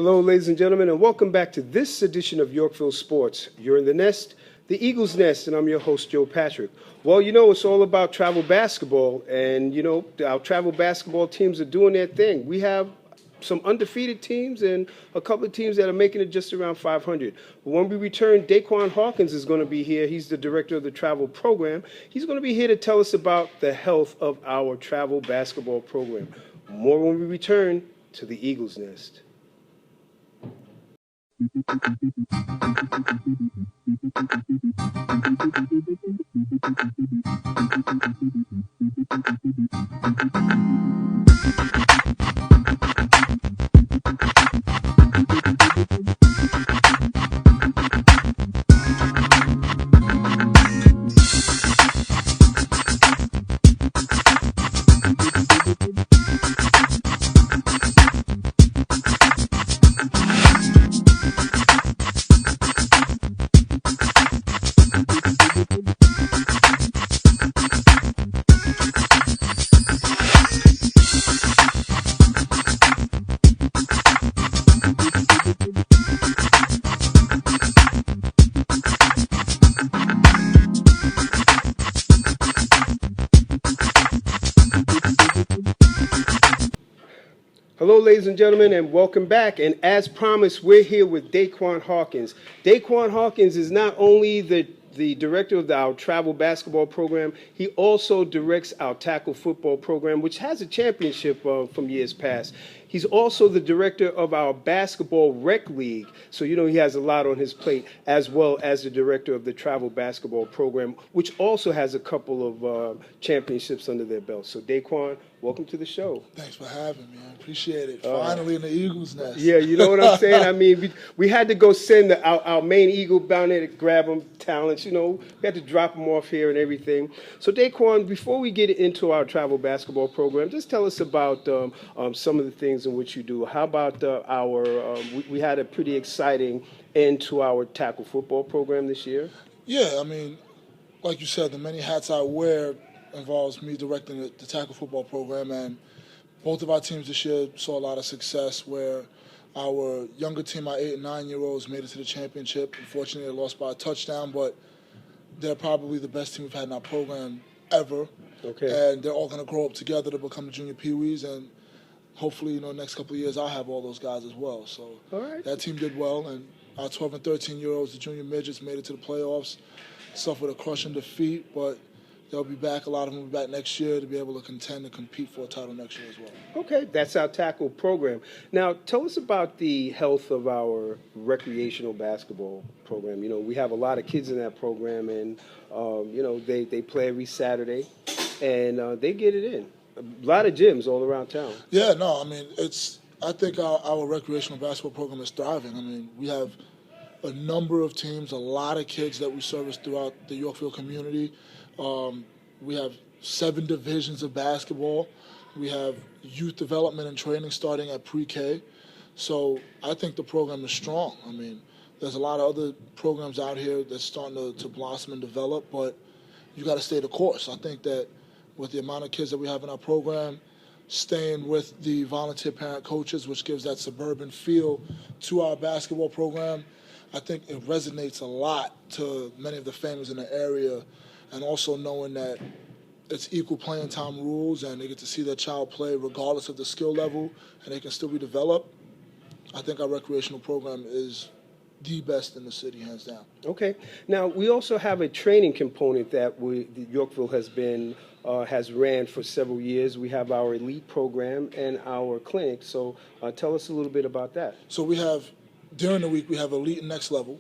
Hello, ladies and gentlemen, and welcome back to this edition of Yorkville Sports. You're in the nest, the Eagles Nest, and I'm your host, Joe Patrick. Well, it's all about travel basketball, and, our travel basketball teams are doing their thing. We have some undefeated teams and a couple of teams that are making it just around 500. But when we return, Daquan Hawkins is going to be here. He's the director of the travel program. He's going to be here to tell us about the health of our travel basketball program. More when we return to the Eagles Nest. Hello, ladies and gentlemen, and welcome back. And as promised, we're here with Daquan Hawkins. Daquan Hawkins is not only the director of our travel basketball program, he also directs our tackle football program, which has a championship from years past. He's also the director of our basketball rec league, so he has a lot on his plate, as well as the director of the travel basketball program, which also has a couple of championships under their belt. So Daquan, welcome to the show. Thanks for having me. I appreciate it. Finally in the Eagles Nest. Yeah, you know what I'm saying? I mean, we had to go send our main Eagle down there to grab them talents. We had to drop them off here and everything. So Daquan, before we get into our travel basketball program, just tell us about some of the things in which you do. How about we had a pretty exciting end to our tackle football program this year? Yeah, I mean, like you said, the many hats I wear involves me directing the tackle football program, and both of our teams this year saw a lot of success where our younger team, our 8 and 9-year-olds, made it to the championship. Unfortunately, they lost by a touchdown, but they're probably the best team we've had in our program ever. Okay. And they're all going to grow up together to become the junior peewees, and hopefully, next couple of years, I'll have all those guys as well. So all right. That team did well, and our 12 and 13-year-olds, the junior midgets, made it to the playoffs, suffered a crushing defeat, but they'll be back. A lot of them will be back next year to be able to contend and compete for a title next year as well. Okay, that's our tackle program. Now, tell us about the health of our recreational basketball program. We have a lot of kids in that program, and, they play every Saturday, and they get it in. A lot of gyms all around town. Yeah, no, I mean, I think our recreational basketball program is thriving. I mean, we have a number of teams, a lot of kids that we service throughout the Yorkville community. We have 7 divisions of basketball. We have youth development and training starting at pre-K. So I think the program is strong. I mean, there's a lot of other programs out here that's starting to blossom and develop, but you got to stay the course. I think that with the amount of kids that we have in our program, staying with the volunteer parent coaches, which gives that suburban feel to our basketball program, I think it resonates a lot to many of the families in the area, and also knowing that it's equal playing time rules and they get to see their child play regardless of the skill level and they can still be developed. I think our recreational program is the best in the city, hands down. Okay. Now, we also have a training component that Yorkville has ran for several years. We have our elite program and our clinic. So tell us a little bit about that. So during the week, we have elite and next level.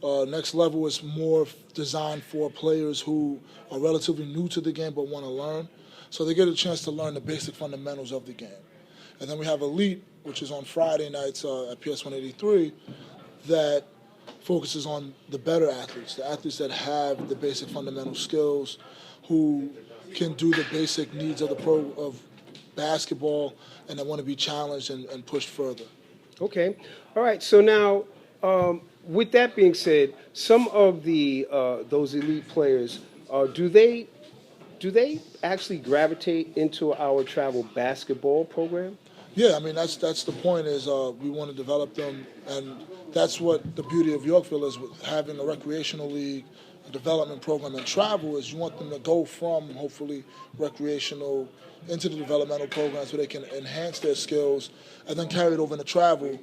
Next level is more designed for players who are relatively new to the game but want to learn. So they get a chance to learn the basic fundamentals of the game. And then we have elite, which is on Friday nights at PS 183, that focuses on the better athletes, the athletes that have the basic fundamental skills, who can do the basic needs of basketball and that want to be challenged and pushed further. Okay. All right. So now, with that being said, some of those elite players, do they actually gravitate into our travel basketball program? Yeah, I mean that's the point is we want to develop them, and that's what the beauty of Yorkville is with having a recreational league, a development program, and travel is you want them to go from hopefully recreational into the developmental program so they can enhance their skills and then carry it over into travel,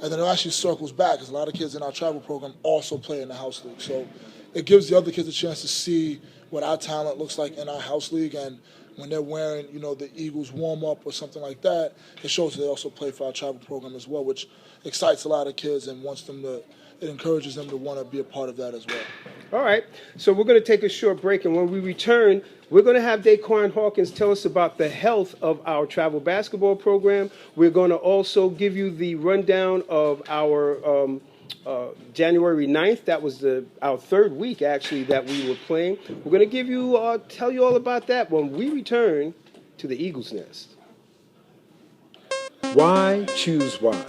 and then it actually circles back because a lot of kids in our travel program also play in the house league, so it gives the other kids a chance to see what our talent looks like in our house league and when they're wearing, the Eagles warm-up or something like that, it shows that they also play for our travel program as well, which excites a lot of kids and it encourages them to want to be a part of that as well. All right, so we're going to take a short break, and when we return, we're going to have Daquan Hawkins tell us about the health of our travel basketball program. We're going to also give you the rundown of our January 9th. That was our third week, actually, that we were playing. We're going to tell you all about that when we return to the Eagles Nest. Why choose why?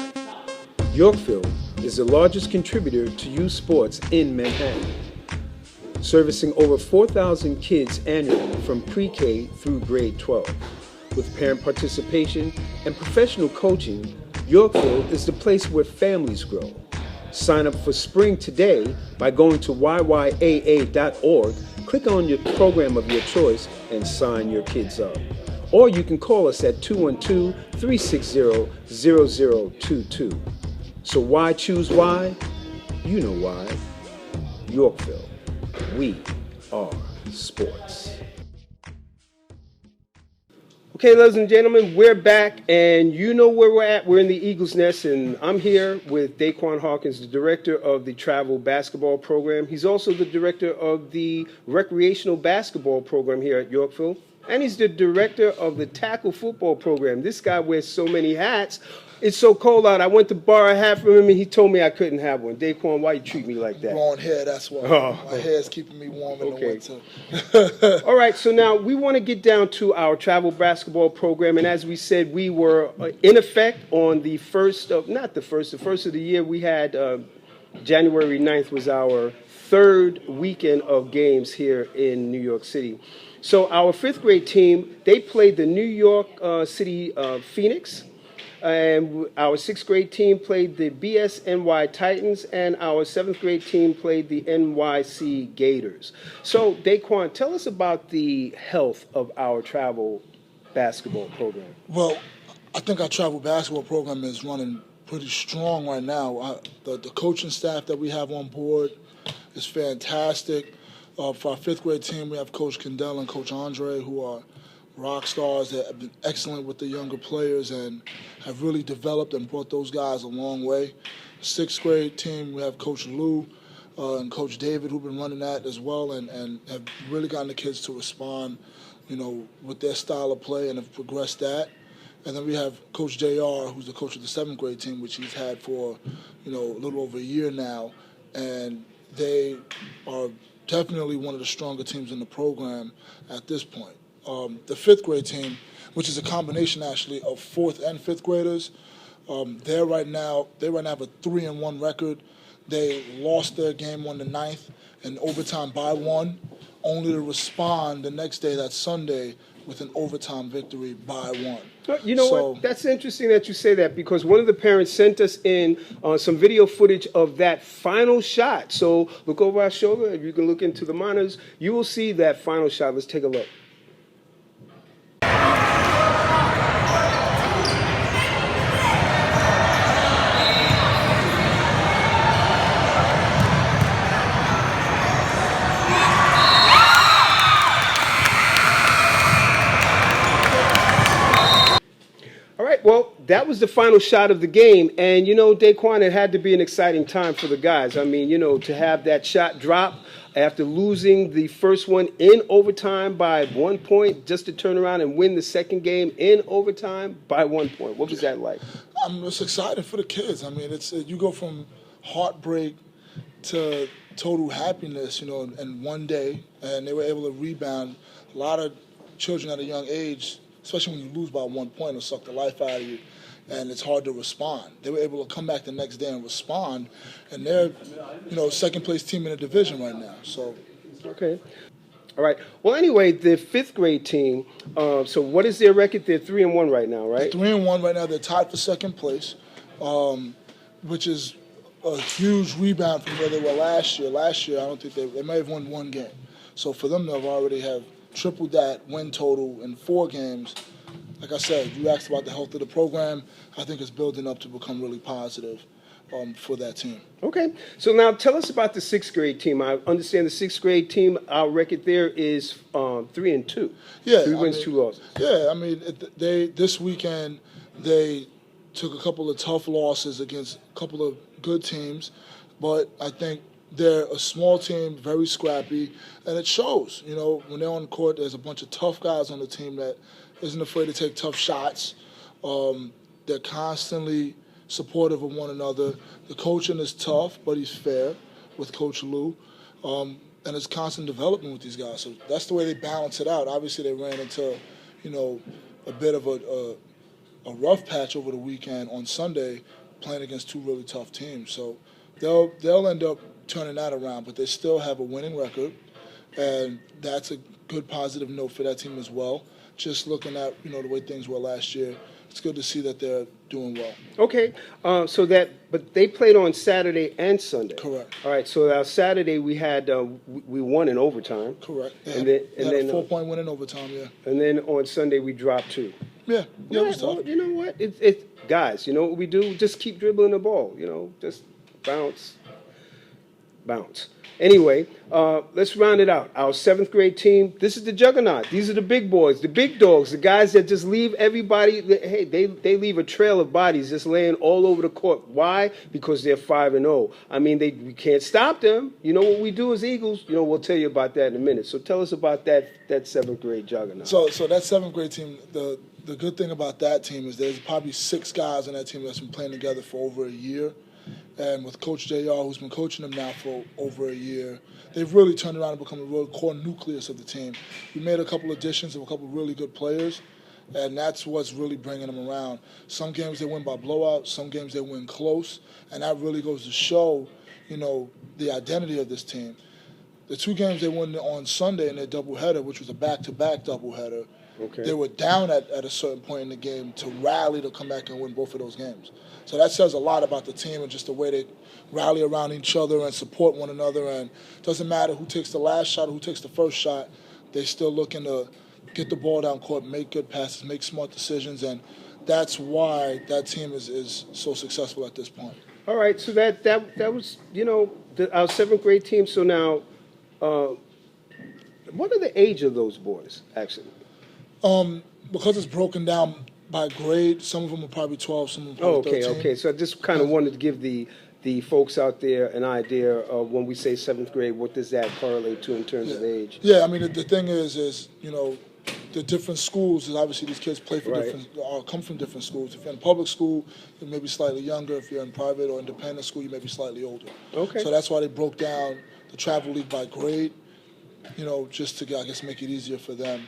Yorkville is the largest contributor to youth sports in Manhattan, servicing over 4,000 kids annually from pre-K through grade 12. With parent participation and professional coaching, Yorkville is the place where families grow. Sign up for spring today by going to yyaa.org, click on your program of your choice, and sign your kids up. Or you can call us at 212-360-0022. So why choose why? You know why. Yorkville. We are sports. Okay, ladies and gentlemen, we're back, and you know where we're at. We're in the Eagles Nest, and I'm here with Daquan Hawkins, the director of the travel basketball program. He's also the director of the recreational basketball program here at Yorkville, and he's the director of the tackle football program. This guy wears so many hats. It's so cold out. I went to borrow a hat from him, and he told me I couldn't have one. Daquan, why you treat me like that? Growing hair, that's why. My hair's keeping me warm in the winter. All right, so now we want to get down to our travel basketball program, and as we said, we were in effect on the first of the year. We had January 9th was our third weekend of games here in New York City. So our fifth grade team, they played the New York City Phoenix. And our sixth grade team played the BSNY Titans, and our seventh grade team played the NYC Gators. So, Daquan, tell us about the health of our travel basketball program. Well, I think our travel basketball program is running pretty strong right now. The coaching staff that we have on board is fantastic. For our fifth grade team, we have Coach Kendall and Coach Andre, who are rock stars that have been excellent with the younger players and have really developed and brought those guys a long way. Sixth grade team, we have Coach Lou and Coach David who've been running that as well and have really gotten the kids to respond, with their style of play and have progressed that. And then we have Coach JR, who's the coach of the seventh grade team, which he's had for, a little over a year now. And they are definitely one of the stronger teams in the program at this point. The fifth grade team, which is a combination actually of fourth and fifth graders, they right now have a 3-1 record. They lost their game on the 9th in overtime by 1, only to respond the next day, that Sunday, with an overtime victory by 1. You know what? That's interesting that you say that because one of the parents sent us in some video footage of that final shot. So look over our shoulder. If you can look into the monitors, you will see that final shot. Let's take a look. Well, that was the final shot of the game. And, Daquan, it had to be an exciting time for the guys. I mean, to have that shot drop after losing the first one in overtime by 1 point, just to turn around and win the second game in overtime by 1 point. What was that like? It's exciting for the kids. I mean, you go from heartbreak to total happiness, in one day. And they were able to rebound. A lot of children at a young age, especially when you lose by 1 point, it'll suck the life out of you, and it's hard to respond. They were able to come back the next day and respond, and they're, second place team in the division right now. So, okay. All right. Well, anyway, the fifth grade team. So, what is their record? They're 3-1 right now, right? 3-1 right now. They're tied for second place, which is a huge rebound from where they were last year. Last year, I don't think they may have won one game. So for them, they've already have tripled that win total in 4 games. Like I said, you asked about the health of the program. I think it's building up to become really positive for that team. Okay. So now tell us about the sixth grade team. I understand the sixth grade team. Our record there is 3-2. Yeah, 3 wins, 2 losses. Yeah, I mean, this weekend they took a couple of tough losses against a couple of good teams, but I think they're a small team, very scrappy, and it shows. You know, when they're on the court, there's a bunch of tough guys on the team that isn't afraid to take tough shots. They're constantly supportive of one another. The coaching is tough, but he's fair with Coach Lou. And it's constant development with these guys. So that's the way they balance it out. Obviously, they ran into, a bit of a rough patch over the weekend on Sunday, playing against 2 really tough teams. So they'll end up turning that around, but they still have a winning record, and that's a good positive note for that team as well. Just looking at the way things were last year, it's good to see that they're doing well. Okay, but they played on Saturday and Sunday. Correct. All right, so our Saturday we had we won in overtime. Correct. And then a 4-point win in overtime. Yeah. And then on Sunday we dropped 2. Yeah. It was tough. Well, you know what? It's guys. You know what we do? Just keep dribbling the ball. Just bounce. Anyway, let's round it out. Our 7th grade team, this is the juggernaut. These are the big boys, the big dogs, the guys that just leave everybody. Hey, they leave a trail of bodies just laying all over the court. Why? Because they're 5-0. I mean, we can't stop them. You know what we do as Eagles? We'll tell you about that in a minute. So tell us about that 7th grade juggernaut. So that 7th grade team, the good thing about that team is there's probably 6 guys on that team that's been playing together for over a year. And with Coach JR, who's been coaching them now for over a year, they've really turned around and become a real core nucleus of the team. We made a couple additions of a couple of really good players, and that's what's really bringing them around. Some games they win by blowout, some games they win close, and that really goes to show, the identity of this team. The 2 games they won on Sunday in their doubleheader, which was a back-to-back doubleheader, they were down at a certain point in the game to rally to come back and win both of those games. So that says a lot about the team and just the way they rally around each other and support one another. And it doesn't matter who takes the last shot or who takes the first shot. They're still looking to get the ball down court, make good passes, make smart decisions. And that's why that team is so successful at this point. All right, so that was, our 7th grade team. So now, what are the age of those boys, actually? Because it's broken down by grade, some of them are probably 12, some of them are probably 13. Okay. So I just kind of wanted to give the folks out there an idea of when we say 7th grade, what does that correlate to in terms of age? Yeah, I mean, the thing is, the different schools, is obviously these kids play for come from different schools. If you're in public school, you may be slightly younger. If you're in private or independent school, you may be slightly older. Okay. So that's why they broke down the travel league by grade, just to, I guess, make it easier for them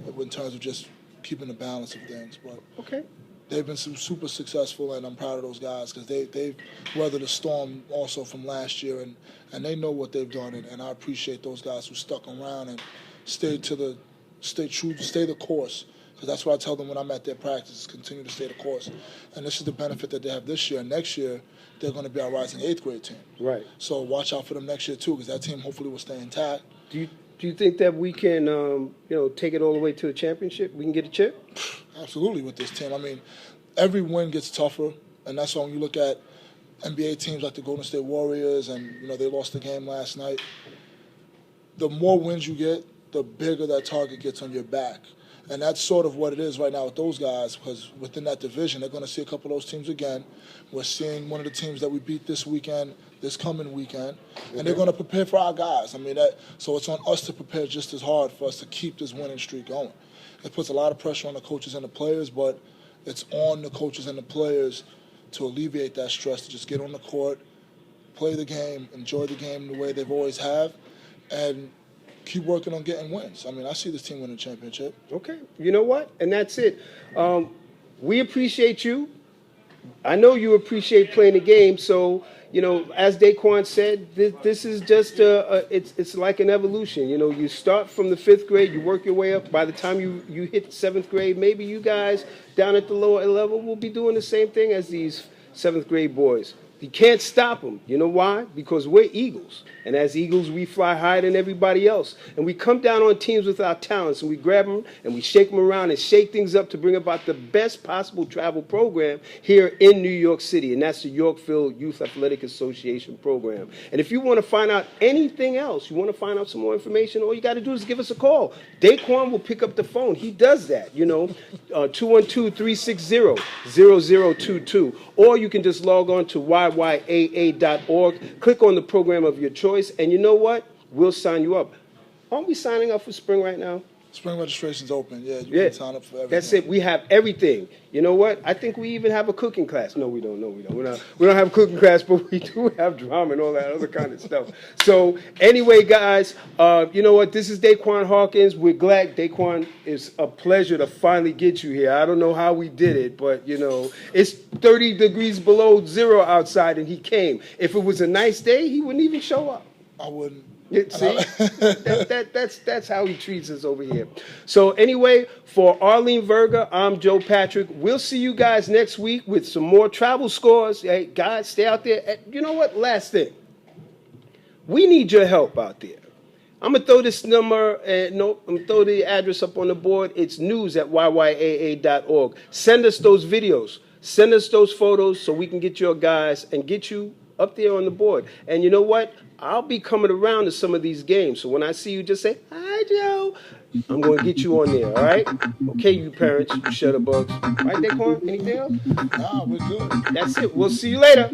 in terms of just keeping the balance of things. But okay, they've been super successful, and I'm proud of those guys because they've weathered the storm also from last year, and they know what they've done, and I appreciate those guys who stuck around and stay the course, because that's what I tell them when I'm at their practice, continue to stay the course. And this is the benefit that they have this year. Next year, they're going to be our rising 8th grade team. Right. So watch out for them next year too, because that team hopefully will stay intact. Do you think that we can, take it all the way to the championship? We can get a chip? Absolutely with this team. I mean, every win gets tougher, and that's why when you look at NBA teams like the Golden State Warriors, and they lost the game last night. The more wins you get, the bigger that target gets on your back. And that's sort of what it is right now with those guys, because within that division, they're going to see a couple of those teams again. We're seeing one of the teams that we beat this coming weekend, and they're going to prepare for our guys. I mean, so it's on us to prepare just as hard for us to keep this winning streak going. It puts a lot of pressure on the coaches and the players, but it's on the coaches and the players to alleviate that stress, to just get on the court, play the game, enjoy the game the way they've always have, and keep working on getting wins. I mean, I see this team winning a championship. Okay. You know what? And that's it. We appreciate you. I know you appreciate playing the game, so, as Daquan said, this is just it's like an evolution. You start from the 5th grade, you work your way up. By the time you hit 7th grade, maybe you guys down at the lower level will be doing the same thing as these 7th grade boys. You can't stop them. You know why? Because we're Eagles. And as Eagles, we fly higher than everybody else. And we come down on teams with our talents, and we grab them, and we shake them around and shake things up to bring about the best possible travel program here in New York City. And that's the Yorkville Youth Athletic Association program. And if you want to find out anything else, you want to find out some more information, all you got to do is give us a call. Daquan will pick up the phone. He does that, 212-360-0022. Or you can just log on to yyaa.org, click on the program of your choice, and you know what? We'll sign you up. Aren't we signing up for spring right now? Spring registration's open. Yeah, you can sign up for everything. That's it. We have everything. You know what? I think we even have a cooking class. No, we don't. No, we don't. We don't have a cooking class, but we do have drama and all that other kind of stuff. So anyway, guys, you know what? This is Daquan Hawkins. We're glad, Daquan, it's a pleasure to finally get you here. I don't know how we did it, but, it's 30 degrees below zero outside, and he came. If it was a nice day, he wouldn't even show up. I wouldn't. See, that's how he treats us over here. So anyway, for Arlene Verga, I'm Joe Patrick. We'll see you guys next week with some more travel scores. Hey, guys, stay out there. You know what? Last thing, we need your help out there. I'm gonna throw this number. I'm gonna throw the address up on the board. It's news@yyaa.org. Send us those videos. Send us those photos so we can get your guys and get you up there on the board. And you know what? I'll be coming around to some of these games. So when I see you, just say, "Hi, Joe." I'm going to get you on there, all right? Okay, you parents, you shutterbugs. All right, Daquan, anything else? Nah, we're good. That's it. We'll see you later.